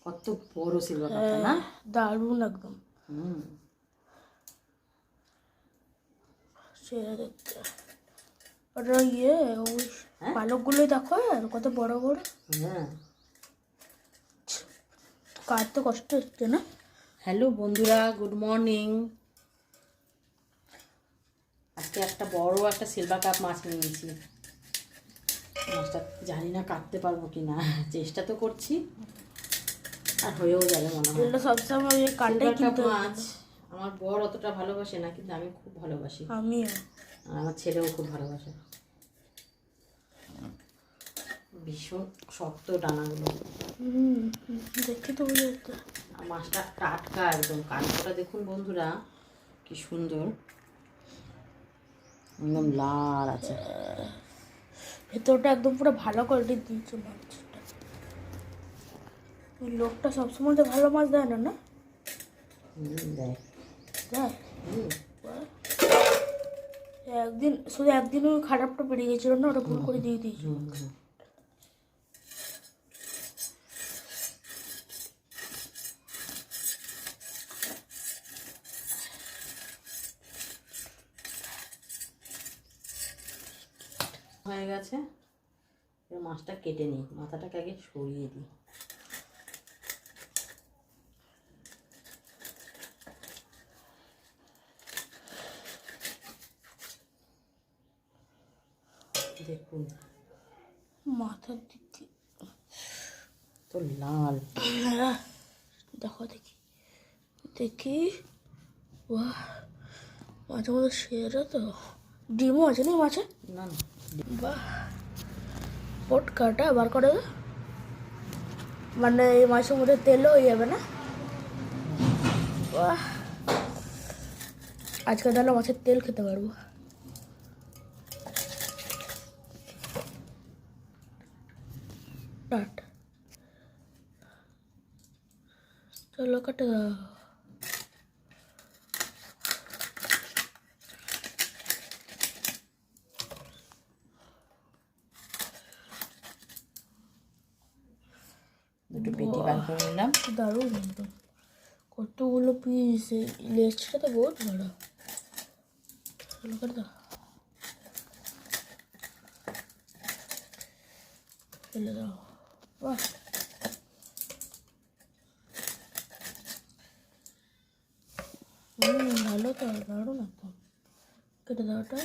কত বড় সিলভার কাপটা না, দারুণ একদম। হুম সেরা দেখতে। ওটা ইয়ে ওই পালকগুলোই দেখো আর কত বড় বড়। হ্যাঁ, কাটতে কষ্ট হচ্ছে না। হ্যালো বন্ধুরা, গুড মর্নিং। আজকে একটা বড় একটা সিলভার কাপ মাছ নিয়েছি। মাছটা জানি না কাটতে পারবো কি না, চেষ্টা তো করছি, আর হয়েও যাবে মনে হয়। এগুলো সবসময় কাটে সিলভার কাপ কিন্তু মাছ আমার বর অতটা ভালোবাসে না, কিন্তু আমি খুব ভালোবাসি, আমিও। আর আমার ছেলেও খুব ভালোবাসে। ভীষণ শক্ত ডানাগুলো, দেখি তো বুঝে যাচ্ছে। আর মাছটা টাটকা একদম। কানটা দেখুন বন্ধুরা, কি সুন্দর, একদম লাল আছে। ভেতরটা একদম পুরো ভালো কোয়ালিটির দিয়েছে মাছটা। ওই লোকটা সবসময় তো ভালো মাছ দেয় না, না দেয় দেয়। একদিন শুধু একদিন ওই খারাপটা বেরিয়ে গেছিল না, ওটা ভুল করে দিয়ে দিয়েছিল। হয়ে গেছে। এবার মাছটা কেটে নিই, মাথাটাকে আগে সরিয়ে দিই। দেখুন মাথার দিকে তো লাল। দেখো দেখি দেখি, বাহ মাছের মধ্যে সেরা তো। ডিমও আছে না মাছে? না না, বাহ, পোট কাটা বার করে দাও। মানে এই মাছের মধ্যে তেলও হয়ে যাবে না? বাহ, আজকে তাহলে মাছের তেল খেতে পারবো। টাট, চলো কাটে দাও। দুটো পেটি বার করে নিলাম। দারুণ একদম। কতগুলো পিস, লেজটা তো বহুত বড়। চলো কাটে দাও, ফেলে দাও। বাহ, ভালো তো, দারুণ একদম। কেটে দাও ওটা।